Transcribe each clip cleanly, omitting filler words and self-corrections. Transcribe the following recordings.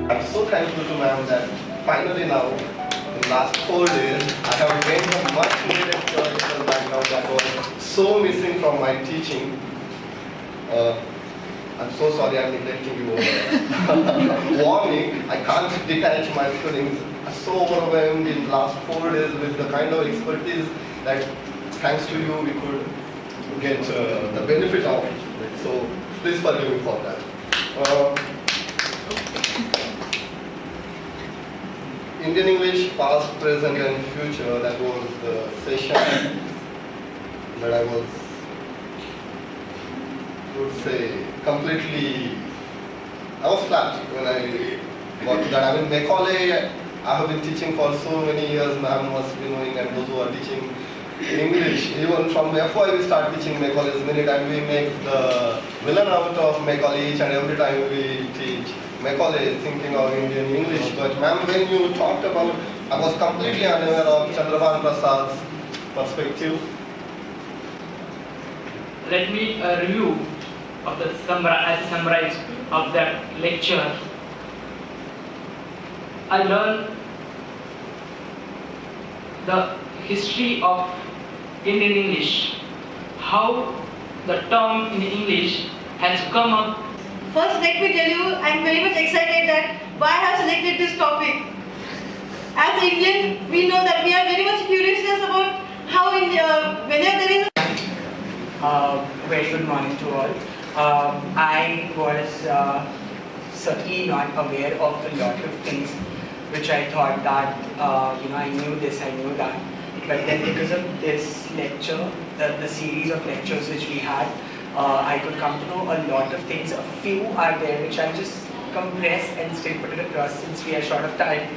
I'm so thankful to ma'am that finally now, in the last 4 days, I have gained a much needed theoretical background that was so missing from my teaching. I'm so sorry I'm neglecting you over. Warning, I can't detach my feelings. I'm so overwhelmed in the last 4 days with the kind of expertise that thanks to you we could get the benefit of it. So please forgive me for that. Indian English, past, present and future, that was the session that I was, would say, completely, I was flat when I got to that. I mean, Macaulay, I have been teaching for so many years, ma'am must be knowing, and those who are teaching English, even from FY we start teaching Macaulay's Minute, and we make the villain out of Macaulay each and every time we teach Macaulay, thinking of Indian English. But ma'am, when you talked about, I was completely unaware of Chandrabhan Prasad's perspective. Let me review of the summarize of that lecture. I learned the history of Indian English, how the term in English has come up. First, let me tell you, I am very much excited that why I have selected this topic. As Indian, we know that we are very much curious about how whether there is very good morning to all. I was certainly not aware of a lot of things which I thought that, I knew this, I knew that. But then because of this lecture, the series of lectures which we had, I could come to know a lot of things. A few are there which I'll just compress and still put it across since we are short of time.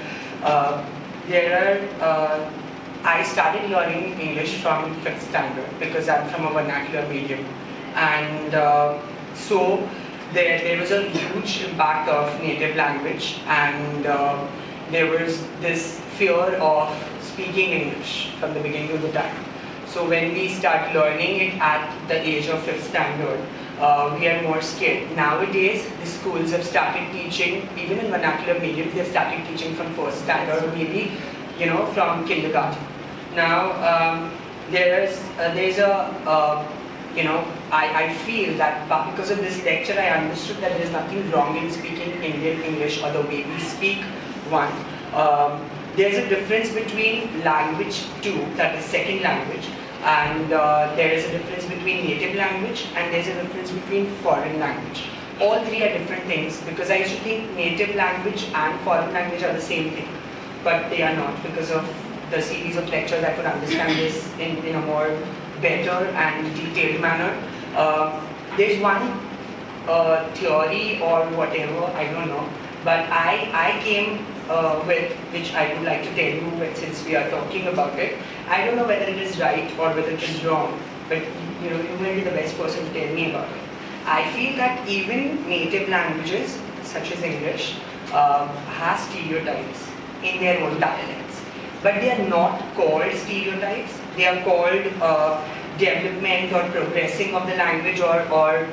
I started learning English from 5th standard because I'm from a vernacular medium, and so there was a huge impact of native language, and there was this fear of speaking English from the beginning of the time. So when we start learning it at the age of 5th standard, we are more scared. Nowadays, the schools have started teaching, even in vernacular mediums, they've started teaching from 1st standard or maybe, from kindergarten. Now, I feel that because of this lecture, I understood that there's nothing wrong in speaking Indian English or the way we speak one. there's a difference between language 2, that is second language, and there is a difference between native language, and there's a difference between foreign language. All three are different things, because I used to think native language and foreign language are the same thing, but they are not, because of the series of lectures I could understand this in a more better and detailed manner. There's one theory or whatever, I don't know, but I came with, which I would like to tell you since we are talking about it. I don't know whether it is right or whether it is wrong, but you may be the best person to tell me about it. I feel that even native languages, such as English, have stereotypes in their own dialects. But they are not called stereotypes. They are called development or progressing of the language, or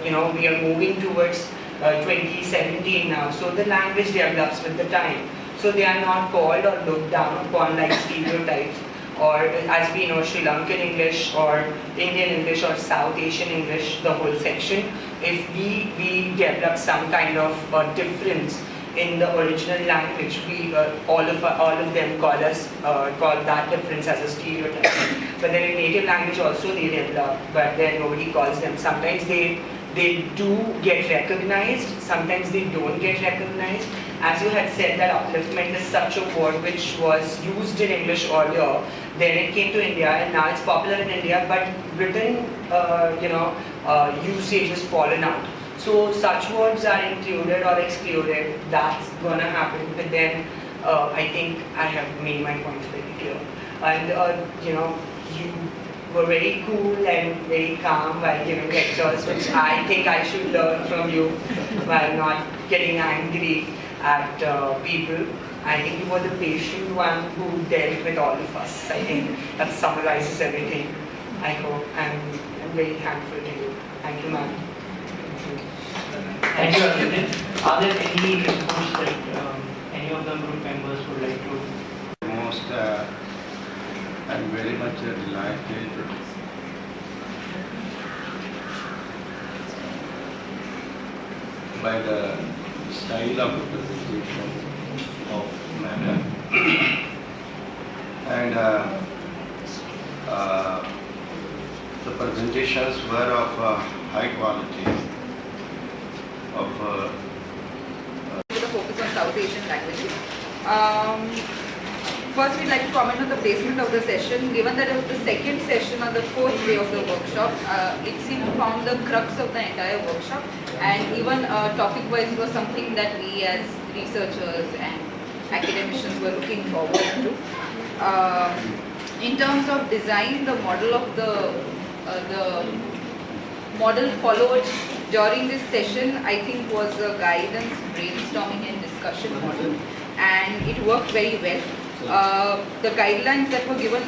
we are moving towards 2017 now. So the language develops with the time. So they are not called or looked down upon like stereotypes, or as we know, Sri Lankan English or Indian English or South Asian English, the whole section. If we develop some kind of difference in the original language, we all of them call that difference as a stereotype. But then in native language also they develop, but then nobody calls them. Sometimes they do get recognized, sometimes they don't get recognized. As you had said, that upliftment is such a word which was used in English earlier, then it came to India, and now it's popular in India, but written usage has fallen out. So such words are included or excluded, that's gonna happen. But then I think I have made my points very clear. And you were very cool and very calm while giving lectures, which I think I should learn from you, while not getting angry at people. I think you were the patient one who dealt with all of us. I think that summarizes everything, I hope, and I'm very thankful to you. Thank you, ma'am. Thank you, Arvind. Are there any response that any of the group members would like to? Most, I'm very much delighted by the style of the presentation of madam, and the presentations were of high quality. With a focus on South Asian languages. First, we'd like to comment on the placement of the session. Given that it was the second session on the fourth day of the workshop, it seemed to form the crux of the entire workshop, and even topic-wise was something that we as researchers and academicians were looking forward to. In terms of design, the model of the model followed during this session, I think, was a guidance, brainstorming and discussion model, and it worked very well. The guidelines that were given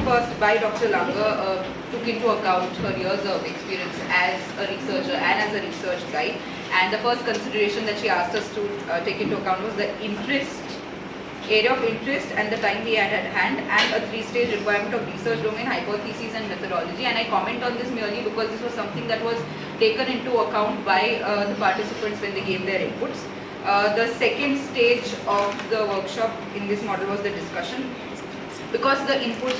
first by Dr. Langer took into account her years of experience as a researcher and as a research guide, and the first consideration that she asked us to take into account was the area of interest and the time we had at hand, and a three-stage requirement of research domain, hypotheses and methodology. And I comment on this merely because this was something that was taken into account by the participants when they gave their inputs. The second stage of the workshop in this model was the discussion. Because the input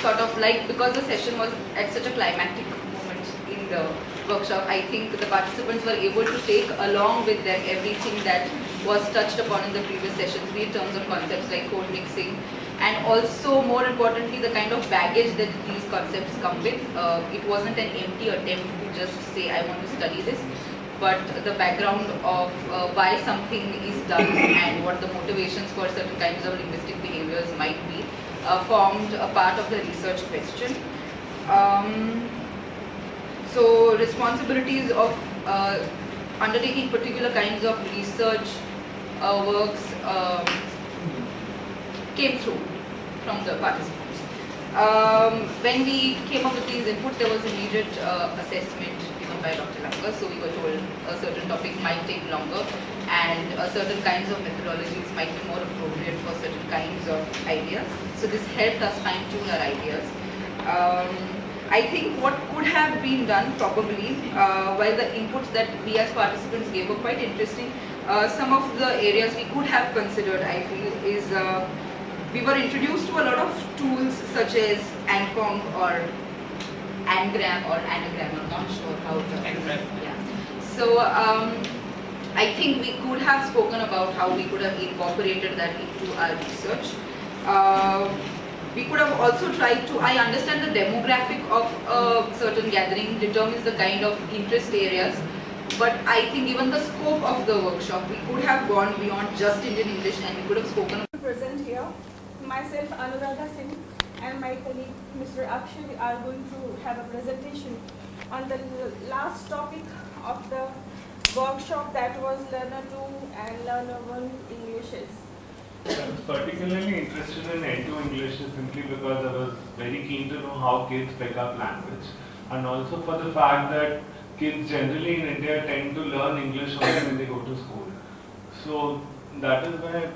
because the session was at such a climactic moment in the workshop, I think the participants were able to take along with them everything that was touched upon in the previous sessions, be in terms of concepts like code mixing, and also more importantly the kind of baggage that these concepts come with. It wasn't an empty attempt to just say I want to study this, but the background of why something is done and what the motivations for certain kinds of linguistic behaviors might be formed a part of the research question. So responsibilities of undertaking particular kinds of research works came through from the participants. When we came up with these inputs, there was immediate assessment given by Dr. Langer. So we were told a certain topic might take longer, and certain kinds of methodologies might be more appropriate for certain kinds of ideas. So this helped us fine-tune our ideas. I think what could have been done probably, while the inputs that we as participants gave were quite interesting, some of the areas we could have considered, I feel, is we were introduced to a lot of tools such as Ancong or Angram or Anagram, I'm not sure how to. Angram. Yeah. So I think we could have spoken about how we could have incorporated that into our research. We could have also tried to, I understand the demographic of a certain gathering determines the kind of interest areas, but I think given the scope of the workshop, we could have gone beyond just Indian English and we could have spoken. Present here, myself Anuradha Singh and my colleague Mr. Akshay are going to have a presentation on the last topic of the workshop, that was Learner 2 and Learner 1 Englishes. I was particularly interested in N2 English simply because I was very keen to know how kids pick up language, and also for the fact that kids generally in India tend to learn English only when they go to school. So that is why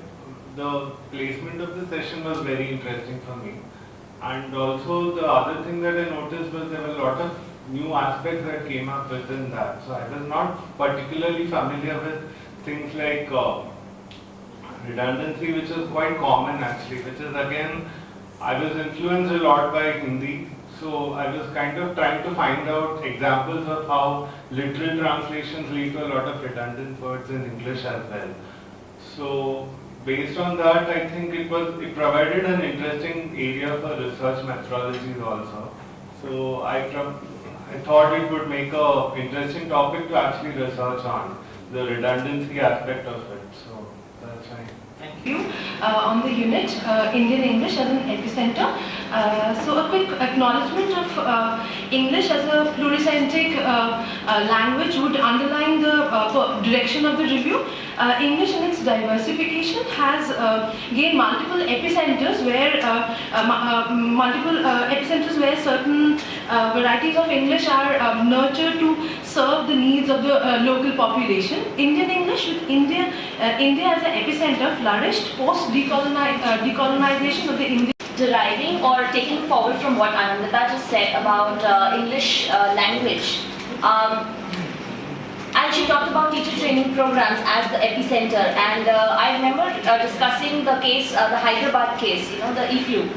the placement of the session was very interesting for me. And also the other thing that I noticed was there were a lot of new aspects that came up within that. So I was not particularly familiar with things like redundancy, which is quite common actually, which is again, I was influenced a lot by Hindi. So I was kind of trying to find out examples of how literal translations lead to a lot of redundant words in English as well. So based on that, I think it provided an interesting area for research methodologies also. So I thought it would make an interesting topic to actually research on, the redundancy aspect of it. So that's right. Thank you on the unit Indian English as an epicenter. So a quick acknowledgement of English as a pluricentric language would underline the direction of the review. English in its diversification has gained multiple epicenters where certain varieties of English are nurtured to serve the needs of the local population. Indian English with India as an epicenter flourished post decolonization of the Indian. Deriving or taking forward from what Anandita just said about English language. And she talked about teacher training programs as the epicenter, and I remember discussing the case, the Hyderabad case, the EFLU.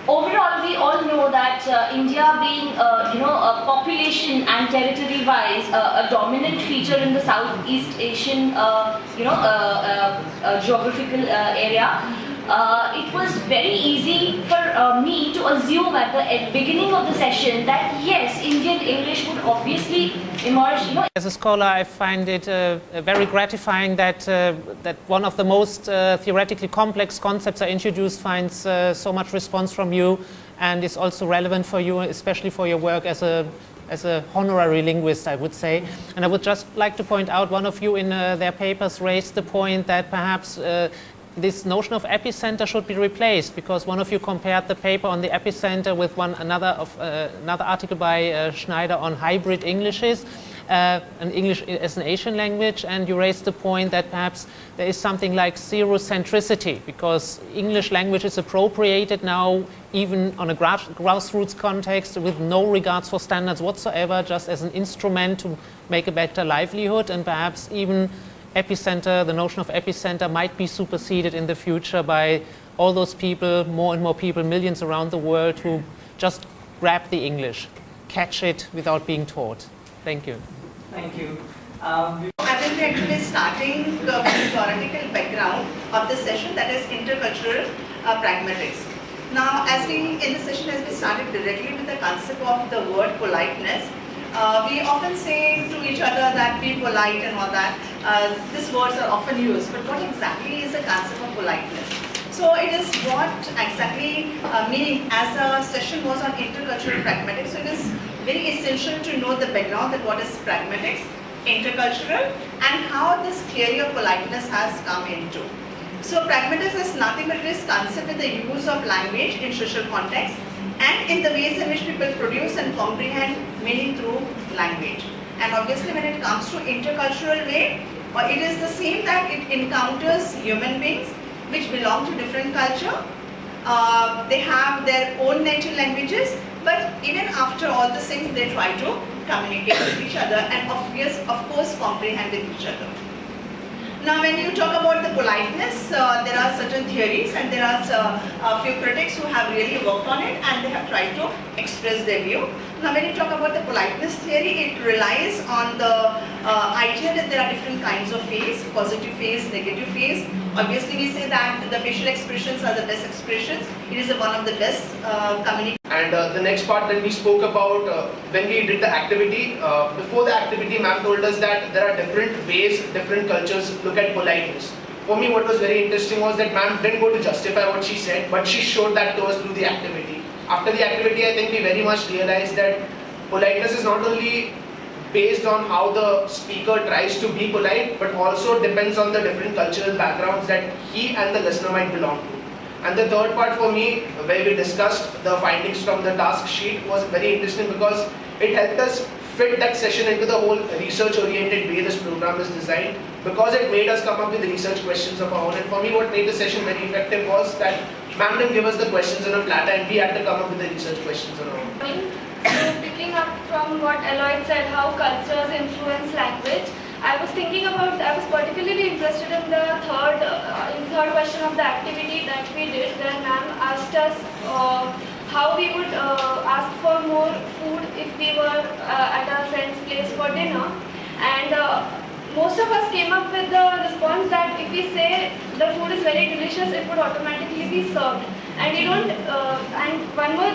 Overall, we all know that India being, a population and territory-wise a dominant feature in the Southeast Asian, geographical area. It was very easy for me to assume at the beginning of the session that yes, Indian English would obviously emerge. As a scholar, I find it very gratifying that that one of the most theoretically complex concepts I introduced finds so much response from you, and is also relevant for you, especially for your work as a honorary linguist, I would say. And I would just like to point out, one of you in their papers raised the point that perhaps this notion of epicenter should be replaced, because one of you compared the paper on the epicenter with another article by Schneider on hybrid Englishes, and English as an Asian language, and you raised the point that perhaps there is something like zero-centricity, because English language is appropriated now even on a grassroots context with no regards for standards whatsoever, just as an instrument to make a better livelihood, and perhaps even epicenter, the notion of epicenter might be superseded in the future by all those people, more and more people, millions around the world, who just grab the English, catch it without being taught. Thank you. Thank you. I will be actually starting with the theoretical background of the session, that is intercultural pragmatics. Now, in the session, as we started directly with the concept of the word politeness, we often say to each other that be polite and all that. These words are often used, but what exactly is the concept of politeness? So it is what exactly meaning, as a session was on intercultural pragmatics, so it is very essential to know the background, that what is pragmatics, intercultural, and how this theory of politeness has come into. So pragmatics is nothing but this concept of the use of language in social context and in the ways in which people produce and comprehend meaning through language. And obviously when it comes to intercultural way, it is the same that it encounters human beings which belong to different culture. They have their own native languages, but even after all the things, they try to communicate with each other and of course comprehend with each other. Now, when you talk about the politeness, there are certain theories and there are a few critics who have really worked on it and they have tried to express their view. Now, when you talk about the politeness theory, it relies on the idea that there are different kinds of face, positive face, negative face. Obviously, we say that the facial expressions are the best expressions. It is one of the best communication. And the next part that we spoke about when we did the activity, before the activity, ma'am told us that there are different ways, different cultures look at politeness. For me, what was very interesting was that ma'am didn't go to justify what she said, but she showed that to us through the activity. After the activity, I think we very much realized that politeness is not only based on how the speaker tries to be polite, but also depends on the different cultural backgrounds that he and the listener might belong to. And the third part for me, where we discussed the findings from the task sheet, was very interesting because it helped us fit that session into the whole research-oriented way this program is designed, because it made us come up with research questions of our own. And for me, what made the session very effective was that ma'am didn't give us the questions on a platter and we had to come up with the research questions on our own. So picking up from what Eloy said, how cultures influence language, I was particularly interested in the third question of the activity that we did, where ma'am asked us how we would ask for more food if we were at our friend's place for dinner. And most of us came up with the response that if we say the food is very delicious, it would automatically be served. And we don't, and one more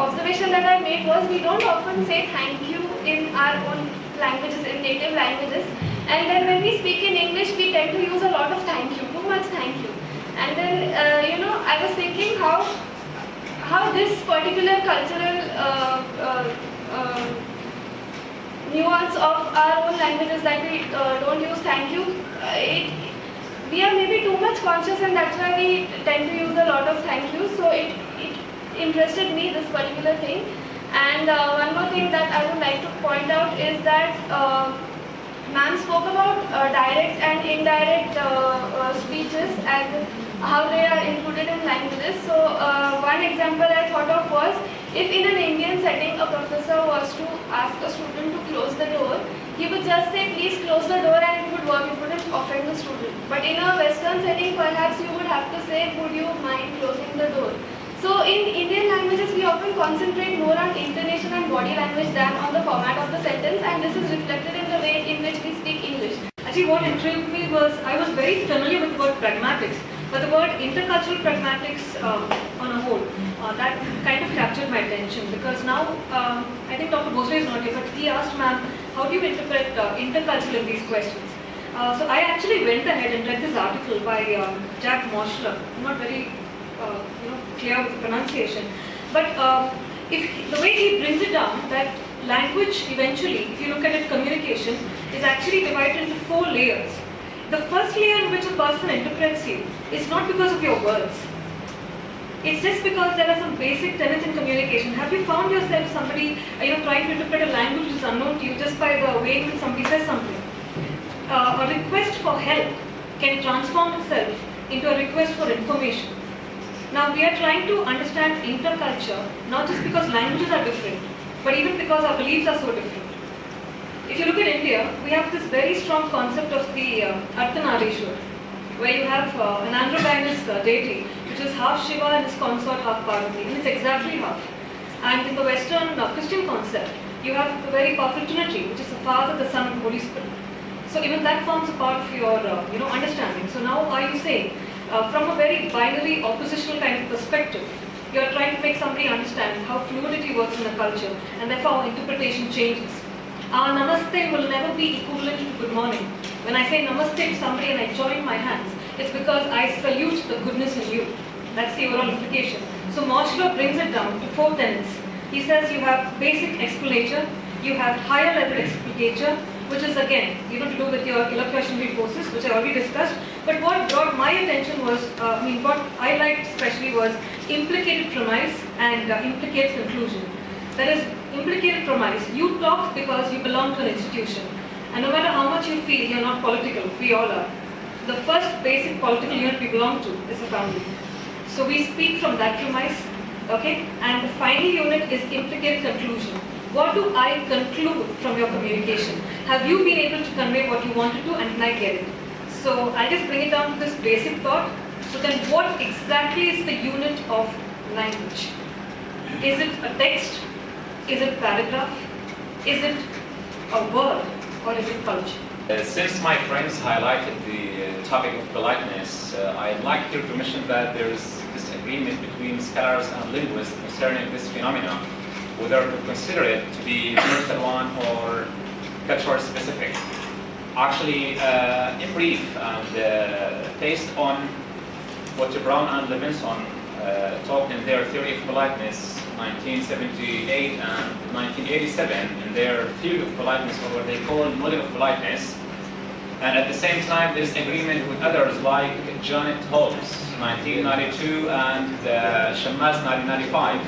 observation that I made was we don't often say thank you in our own languages, in native languages. And then when we speak in English, we tend to use a lot of thank you, too much thank you. And then, I was thinking how this particular cultural nuance of our own languages that we don't use thank you, we are maybe too much conscious, and that's why we tend to use a lot of thank you. So it interested me, this particular thing. And one more thing that I would like to point out is that ma'am spoke about direct and indirect speeches and how they are included in languages. So one example I thought of was, if in an Indian setting a professor was to ask a student to close the door, he would just say please close the door and it would work, it wouldn't offend the student. But in a Western setting, perhaps you would have to say would you mind closing the door. So in Indian languages, we often concentrate more on intonation and body language than on the format of the sentence, and this is reflected in the way in which we speak English. Actually, what intrigued me was, I was very familiar with the word pragmatics, but the word intercultural pragmatics on a whole, that kind of captured my attention, because now, I think Dr. Bhosle is not here, but he asked ma'am, how do you interpret intercultural in these questions? So I actually went ahead and read this article by Jack Moschler. I'm not very clear with pronunciation, but the way he brings it down, that language eventually, if you look at it, communication is actually divided into 4 layers. The first layer in which a person interprets you is not because of your words. It's just because there are some basic tenets in communication. Have you found yourself somebody trying to interpret a language which is unknown to you just by the way in which somebody says something? A request for help can transform itself into a request for information. Now we are trying to understand interculture, not just because languages are different, but even because our beliefs are so different. If you look at India, we have this very strong concept of the Ardhanarishwar, where you have an androgynous deity, which is half Shiva and his consort half Parvati, and it's exactly half. And in the Western Christian concept, you have the very powerful Trinity, which is the Father, the Son, and the Holy Spirit. So even that forms a part of your understanding. So now are you saying, from a very binary oppositional kind of perspective, you are trying to make somebody understand how fluidity works in a culture, and therefore our interpretation changes. Our namaste will never be equivalent to good morning. When I say namaste to somebody and I join my hands, it's because I salute the goodness in you. That's the overall implication. So Moschler brings it down to 4 tenets. He says you have basic explicature, you have higher level explicature, which is again, to do with your illocutionary forces, which I already discussed. But what brought my attention was, what I liked especially was implicated premise and implicated conclusion. That is, implicated premise. You talk because you belong to an institution. And no matter how much you feel you're not political, we all are. The first basic political unit we belong to is a family. So we speak from that premise, okay? And the final unit is implicated conclusion. What do I conclude from your communication? Have you been able to convey what you wanted to, and can I get it? So I'll just bring it down to this basic thought. So then what exactly is the unit of language? Is it a text? Is it paragraph? Is it a word? Or is it culture? Since my friends highlighted the topic of politeness, I'd like to mention that there is disagreement between scholars and linguists concerning this phenomenon, whether to consider it to be universal one or cultural specific. Actually, in brief, and based on what Brown and Levinson talked in their theory of politeness, 1978 and 1987, in their theory of politeness, or what they call model of politeness. And at the same time, there's agreement with others like Janet Holmes, 1992, and Shammas, 1995.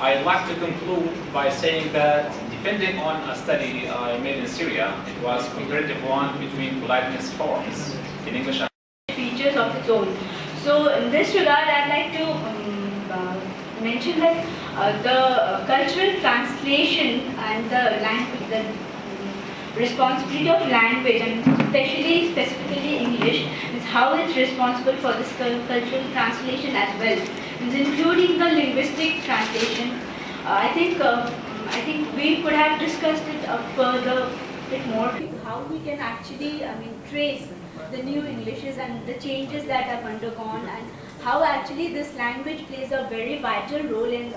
I'd like to conclude by saying that, depending on a study I made in Syria, it was a comparative one between politeness forms in English and features of its own. So in this regard, I'd like to mention that the cultural translation and the language, the responsibility of language, and specifically English, is how it's responsible for this cultural translation as well. It's including the linguistic translation. I think we could have discussed it further, a bit more. How we can actually, trace the new Englishes and the changes that have undergone, and how actually this language plays a very vital role in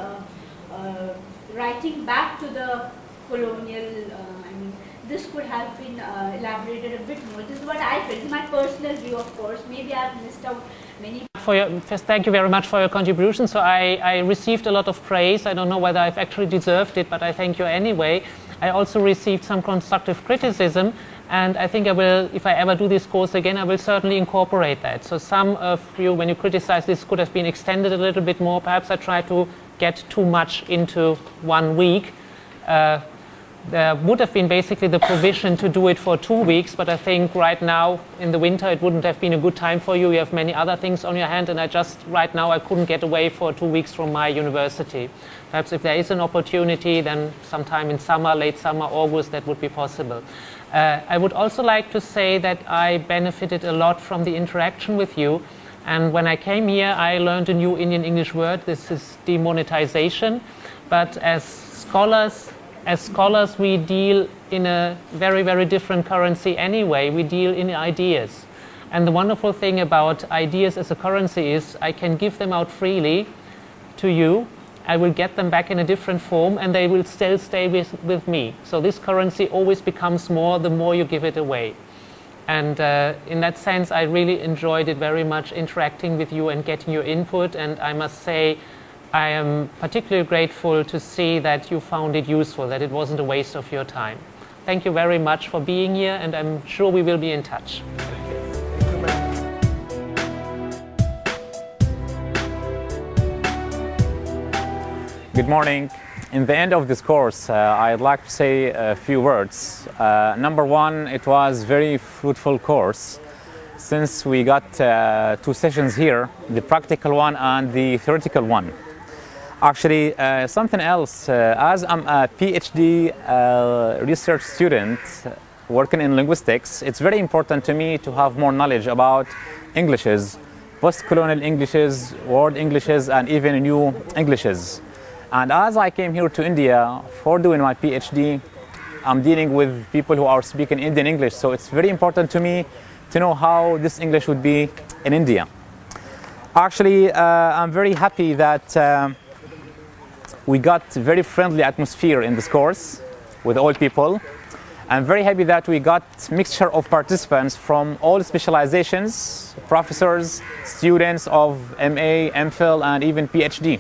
writing back to the colonial. This could have been elaborated a bit more. This is what I feel. This is my personal view, of course. Maybe I've missed out many. First, thank you very much for your contribution. So I received a lot of praise. I don't know whether I've actually deserved it, but I thank you anyway. I also received some constructive criticism, and I think I will, if I ever do this course again, I will certainly incorporate that. So some of you, when you criticize this, could have been extended a little bit more. Perhaps I tried to get too much into 1 week. There would have been basically the provision to do it for 2 weeks, but I think right now in the winter it wouldn't have been a good time for you. You have many other things on your hand, and right now I couldn't get away for 2 weeks from my university. Perhaps if there is an opportunity, then sometime in summer, late summer, August, that would be possible. I would also like to say that I benefited a lot from the interaction with you. And when I came here, I learned a new Indian English word. This is demonetization. But as scholars, we deal in a very, very different currency anyway. We deal in ideas. And the wonderful thing about ideas as a currency is I can give them out freely to you. I will get them back in a different form, and they will still stay with me. So this currency always becomes more the more you give it away. And in that sense, I really enjoyed it very much, interacting with you and getting your input. And I must say, I am particularly grateful to see that you found it useful, that it wasn't a waste of your time. Thank you very much for being here, and I'm sure we will be in touch. Good morning. In the end of this course, I'd like to say a few words. Number one, it was a very fruitful course, since we got 2 sessions here, the practical one and the theoretical one. Actually, something else, as I'm a PhD research student working in linguistics, it's very important to me to have more knowledge about Englishes, post-colonial Englishes, world Englishes, and even new Englishes. And as I came here to India for doing my PhD, I'm dealing with people who are speaking Indian English, so it's very important to me to know how this English would be in India. Actually, I'm very happy that we got a very friendly atmosphere in this course with all people. I'm very happy that we got a mixture of participants from all specializations, professors, students of MA, MPhil, and even PhD.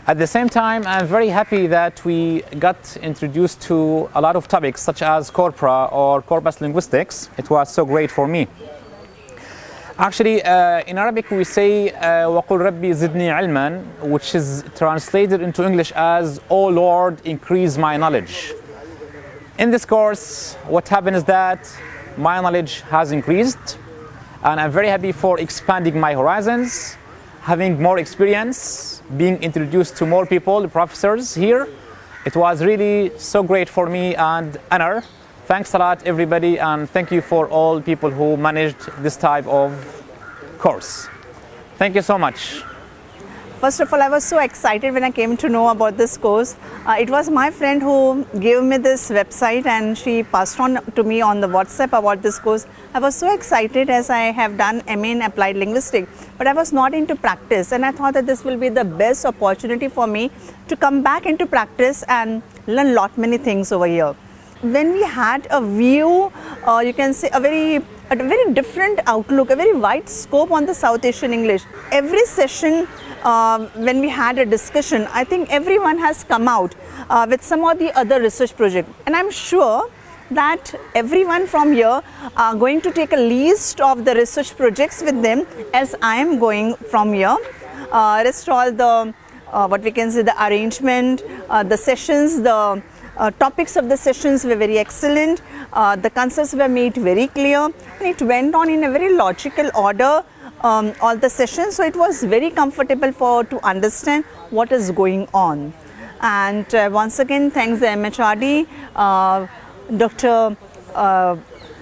At the same time, I'm very happy that we got introduced to a lot of topics such as corpora or corpus linguistics. It was so great for me. Actually, in Arabic we say وَقُلْ رَبِّي زِدْنِي عِلْمًا, which is translated into English as, "Oh Lord, increase my knowledge." In this course, what happened is that my knowledge has increased, and I'm very happy for expanding my horizons, having more experience, being introduced to more people, professors here. It was really so great for me and honor Thanks a lot, everybody, and thank you for all people who managed this type of course. Thank you so much. First of all, I was so excited when I came to know about this course. It was my friend who gave me this website and she passed on to me on the WhatsApp about this course. I was so excited as I have done MA in Applied Linguistics, but I was not into practice, and I thought that this will be the best opportunity for me to come back into practice and learn lot many things over here. When we had a view, you can say a very different outlook, a very wide scope on the South Asian English. Every session, when we had a discussion, I think everyone has come out with some of the other research project, and I'm sure that everyone from here are going to take a list of the research projects with them as I am going from here. Rest all the what we can say, the arrangement, the sessions, the topics of the sessions were very excellent. The concepts were made very clear, and it went on in a very logical order, all the sessions, so it was very comfortable to understand what is going on. And once again, thanks the MHRD, Dr.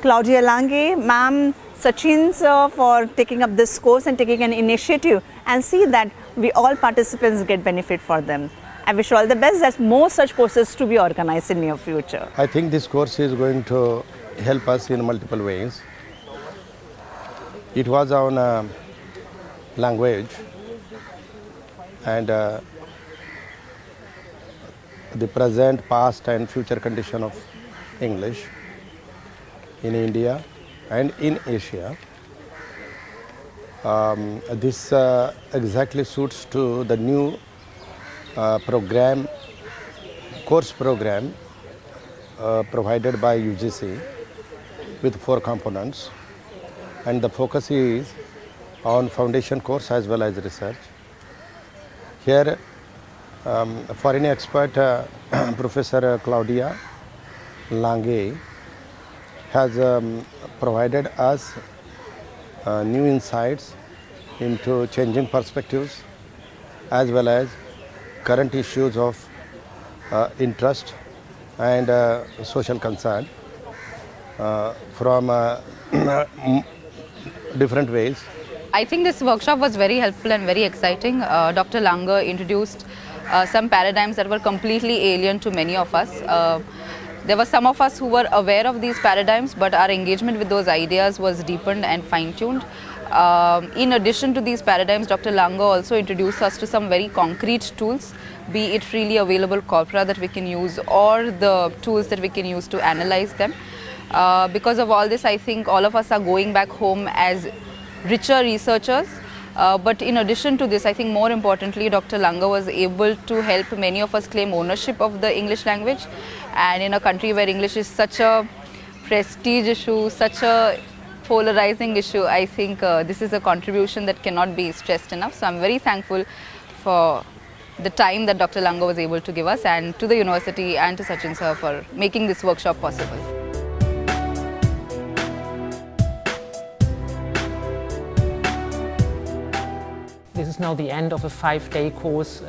Claudia Lange, ma'am, Sachin sir, for taking up this course and taking an initiative and see that we all participants get benefit for them. I wish you all the best. There's more such courses to be organized in near future. I think this course is going to help us in multiple ways. It was on language and the present, past and future condition of English in India and in Asia. This exactly suits to the new course program provided by UGC with 4 components, and the focus is on foundation course as well as research. Here foreign expert Professor Claudia Lange has provided us new insights into changing perspectives as well as current issues of interest and social concern from different ways. I think this workshop was very helpful and very exciting. Dr. Lange introduced some paradigms that were completely alien to many of us. There were some of us who were aware of these paradigms, but our engagement with those ideas was deepened and fine-tuned. In addition to these paradigms, Dr. Lange also introduced us to some very concrete tools, be it freely available corpora that we can use or the tools that we can use to analyze them. Because of all this, I think all of us are going back home as richer researchers. But in addition to this, I think more importantly, Dr. Lange was able to help many of us claim ownership of the English language. And in a country where English is such a prestige issue, such a polarizing issue, I think this is a contribution that cannot be stressed enough. So I'm very thankful for the time that Dr. Lange was able to give us, and to the university and to Sachin sir for making this workshop possible. This is now the end of a 5-day course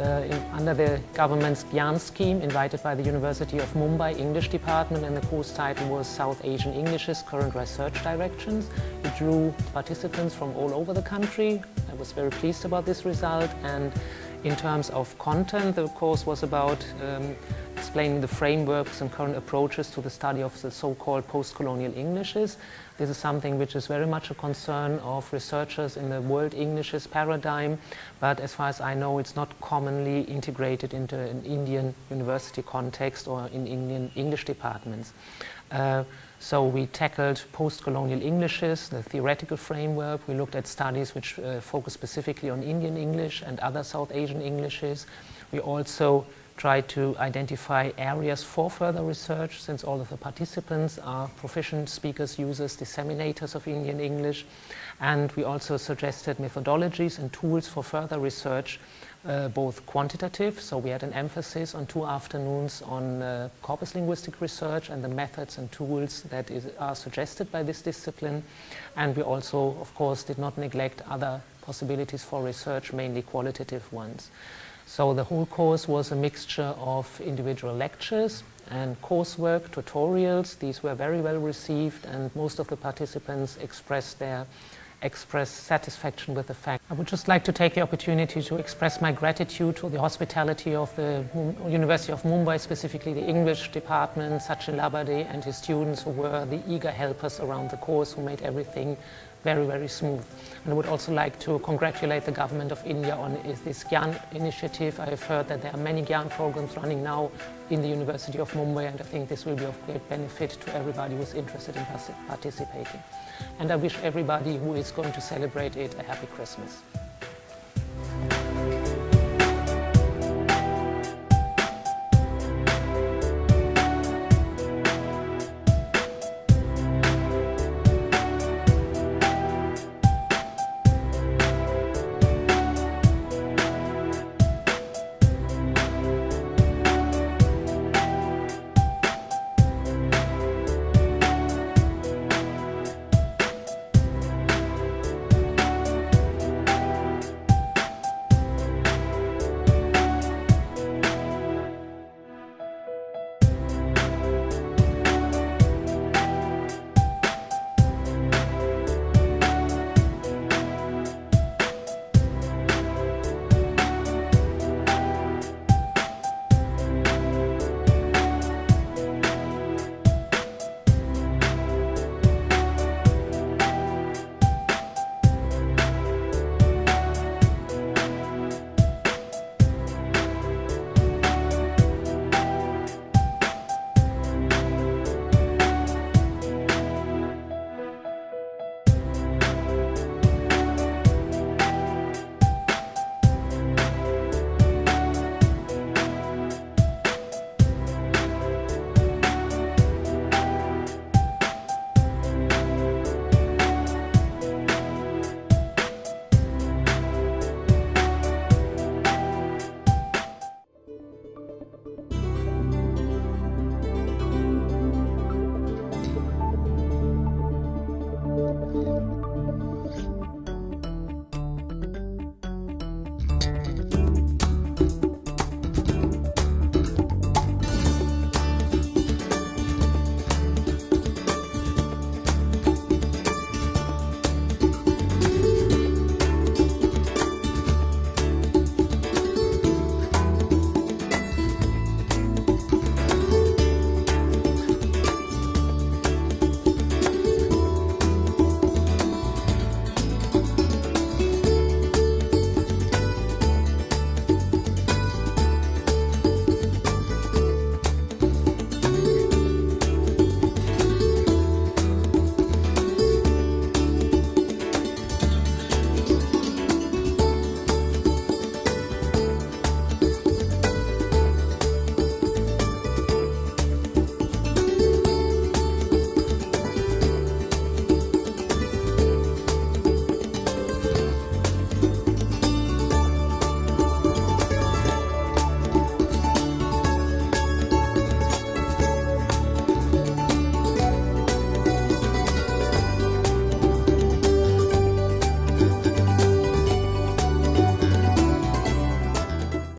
under the government's GYAN scheme, invited by the University of Mumbai English Department, and the course title was South Asian English's Current Research Directions. It drew participants from all over the country. I was very pleased about this result, and in terms of content, the course was about explaining the frameworks and current approaches to the study of the so-called post-colonial Englishes. This is something which is very much a concern of researchers in the world Englishes paradigm, but as far as I know, it's not commonly integrated into an Indian university context or in Indian English departments. So we tackled post-colonial Englishes, the theoretical framework. We looked at studies which focus specifically on Indian English and other South Asian Englishes. We also tried to identify areas for further research, since all of the participants are proficient speakers, users, disseminators of Indian English. And we also suggested methodologies and tools for further research, both quantitative, so we had an emphasis on 2 afternoons on corpus linguistic research and the methods and tools that are suggested by this discipline. And we also, of course, did not neglect other possibilities for research, mainly qualitative ones. So the whole course was a mixture of individual lectures and coursework, tutorials. These were very well received, and most of the participants expressed satisfaction with the fact. I would just like to take the opportunity to express my gratitude to the hospitality of the University of Mumbai, specifically the English department, Sachin Labade and his students, who were the eager helpers around the course, who made everything very, very smooth. And I would also like to congratulate the government of India on this GYAN initiative. I have heard that there are many GYAN programs running now in the University of Mumbai, and I think this will be of great benefit to everybody who is interested in participating. And I wish everybody who is going to celebrate it a happy Christmas.